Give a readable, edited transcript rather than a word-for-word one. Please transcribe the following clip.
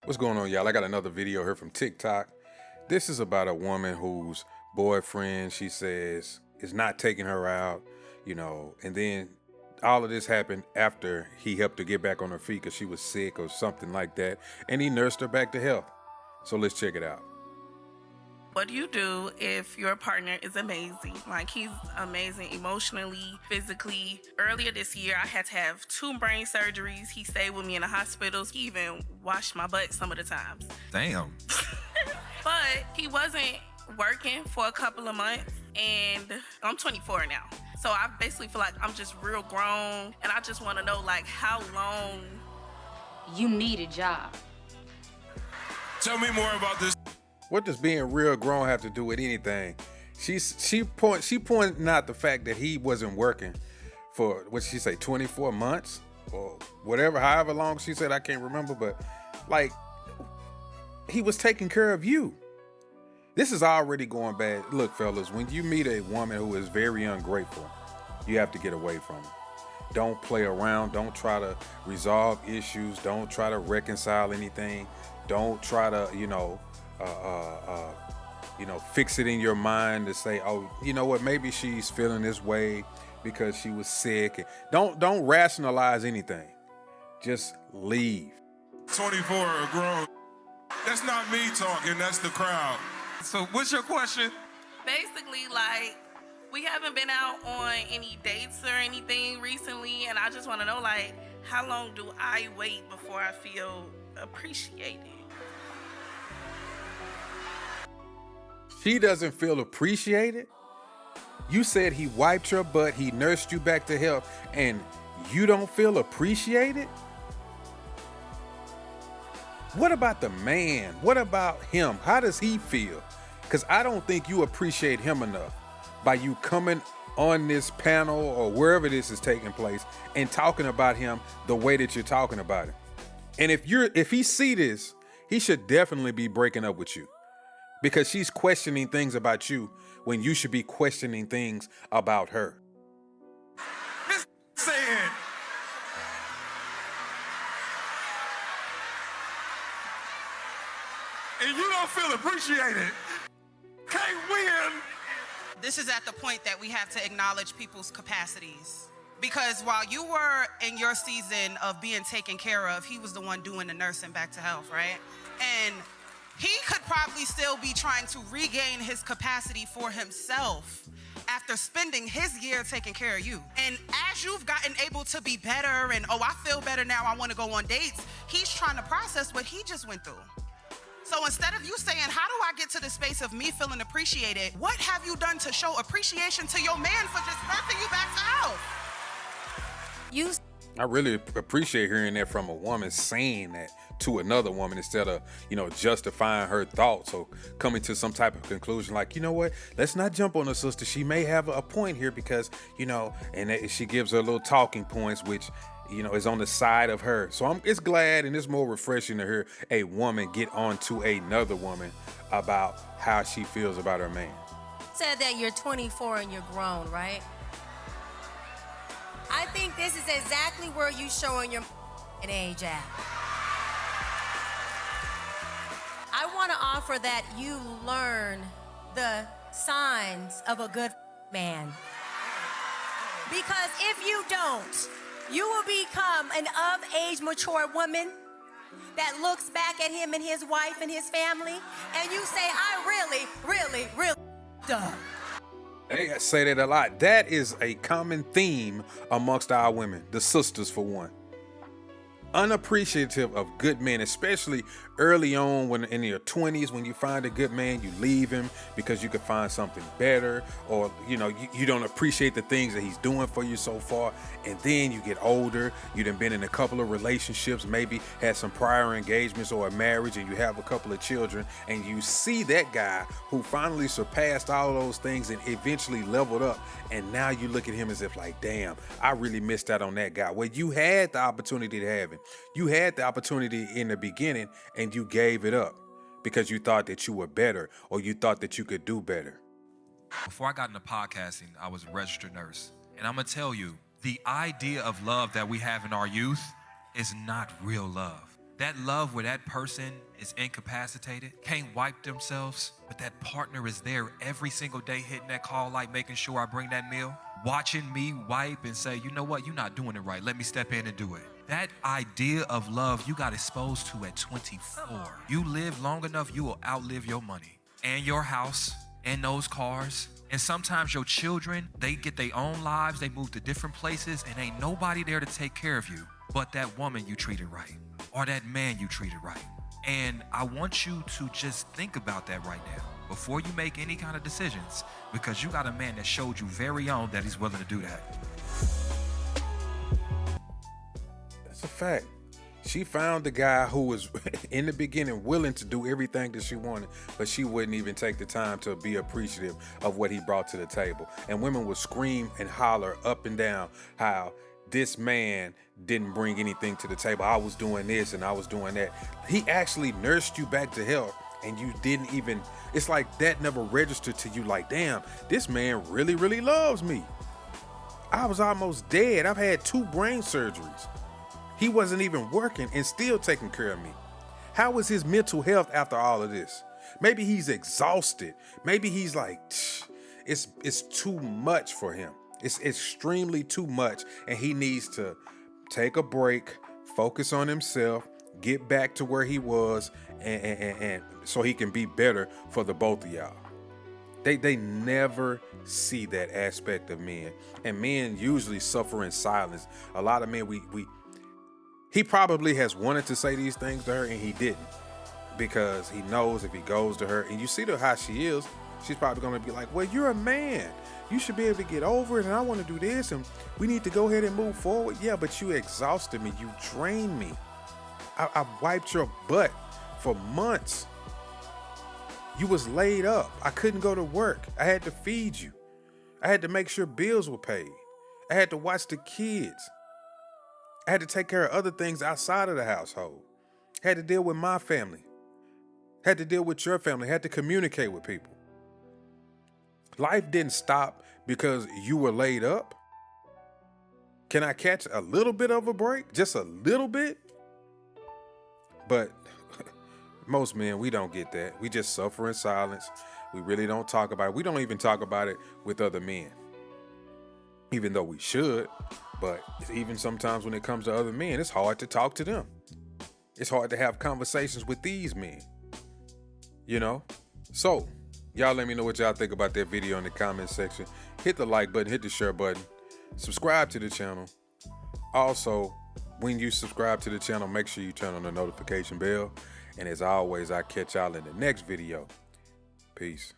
What's going on, y'all? I got another video here from TikTok. This is about a woman whose boyfriend, she says, is not taking her out, and then all of this happened after he helped her get back on her feet because she was sick or something like that, and he nursed her back to health. So let's check it out. What do you do if your partner is amazing? Like, he's amazing emotionally, physically. Earlier this year, I had to have 2 brain surgeries. He stayed with me in the hospitals. He even washed my butt some of the times. Damn. But he wasn't working for a couple of months, and I'm 24 now. So I basically feel like I'm just real grown, and I just want to know, like, how long. You need a job. Tell me more about this. What does being real grown have to do with anything? She pointing out the fact that he wasn't working for, what she say, 24 months or whatever, however long she said, I can't remember, but like, he was taking care of you. This is already going bad. Look, fellas, when you meet a woman who is very ungrateful, you have to get away from her. Don't play around. Don't try to resolve issues. Don't try to reconcile anything. Don't try to, fix it in your mind to say, oh, you know what, maybe she's feeling this way because she was sick. Don't rationalize anything. Just leave. 24 are grown. That's not me talking, that's the crowd. So what's your question? Basically, like, we haven't been out on any dates or anything recently, and I just want to know, like, how long do I wait before I feel appreciated? She doesn't feel appreciated? You said he wiped your butt, he nursed you back to health, and you don't feel appreciated? What about the man? What about him? How does he feel? Because I don't think you appreciate him enough by you coming on this panel or wherever this is taking place and talking about him the way that you're talking about him. And if he see this, he should definitely be breaking up with you. Because she's questioning things about you when you should be questioning things about her. This saying. And you don't feel appreciated. Can't win. This is at the point that we have to acknowledge people's capacities. Because while you were in your season of being taken care of, he was the one doing the nursing back to health, right? And he could probably still be trying to regain his capacity for himself after spending his year taking care of you. And as you've gotten able to be better and, oh, I feel better now, I want to go on dates, he's trying to process what he just went through. So instead of you saying, how do I get to the space of me feeling appreciated, what have you done to show appreciation to your man for just birthing you back to health? I really appreciate hearing that from a woman saying that to another woman instead of, justifying her thoughts or coming to some type of conclusion like, you know what, let's not jump on her sister. She may have a point here because, and she gives her little talking points, which, is on the side of her. So it's glad and it's more refreshing to hear a woman get on to another woman about how she feels about her man. Said that you're 24 and you're grown, right? I think this is exactly where you showing your age at. I want to offer that you learn the signs of a good man. Because if you don't, you will become an of-age mature woman that looks back at him and his wife and his family, and you say, I really up. They say that a lot. That is a common theme amongst our women, the sisters for one. Unappreciative of good men, especially early on when in your 20s, when you find a good man, you leave him because you could find something better, or you don't appreciate the things that he's doing for you so far. And then you get older, you done been in a couple of relationships, maybe had some prior engagements or a marriage, and you have a couple of children, and you see that guy who finally surpassed all of those things and eventually leveled up, and now you look at him as if like, damn, I really missed out on that guy. Well, you had the opportunity to have him. You had the opportunity in the beginning and you gave it up because you thought that you were better or you thought that you could do better. Before I got into podcasting, I was a registered nurse. And I'm going to tell you, the idea of love that we have in our youth is not real love. That love where that person is incapacitated, can't wipe themselves, but that partner is there every single day hitting that call light, making sure I bring that meal, watching me wipe and say, you know what, you're not doing it right. Let me step in and do it. That idea of love you got exposed to at 24. You live long enough, you will outlive your money and your house and those cars. And sometimes your children, they get their own lives, they move to different places, and ain't nobody there to take care of you but that woman you treated right or that man you treated right. And I want you to just think about that right now before you make any kind of decisions, because you got a man that showed you very young that he's willing to do that. That's a fact. She found the guy who was in the beginning willing to do everything that she wanted, but she wouldn't even take the time to be appreciative of what he brought to the table. And women would scream and holler up and down how this man didn't bring anything to the table. I was doing this and I was doing that. He actually nursed you back to health, and you didn't even, it's like that never registered to you like, damn, this man really, really loves me. I was almost dead. I've had 2 brain surgeries. He wasn't even working and still taking care of me. How was his mental health after all of this? Maybe he's exhausted. Maybe he's like, it's too much for him. It's extremely too much, and he needs to take a break, focus on himself, get back to where he was, and so he can be better for the both of y'all. They never see that aspect of men, and men usually suffer in silence. A lot of men, he probably has wanted to say these things to her and he didn't, because he knows if he goes to her, and you see how she is, she's probably going to be like, well, you're a man. You should be able to get over it, and I want to do this, and we need to go ahead and move forward. Yeah, but you exhausted me. You drained me. I wiped your butt for months. You was laid up. I couldn't go to work. I had to feed you. I had to make sure bills were paid. I had to watch the kids. I had to take care of other things outside of the household. I had to deal with my family. I had to deal with your family. I had to communicate with people. Life didn't stop because you were laid up. Can I catch a little bit of a break? Just a little bit? But most men, we don't get that. We just suffer in silence. We really don't talk about it. We don't even talk about it with other men, even though we should. But even sometimes when it comes to other men, it's hard to talk to them. It's hard to have conversations with these men, you know? So, y'all let me know what y'all think about that video in the comment section. Hit the like button, hit the share button, subscribe to the channel. Also, when you subscribe to the channel, make sure you turn on the notification bell. And as always, I'll catch y'all in the next video. Peace.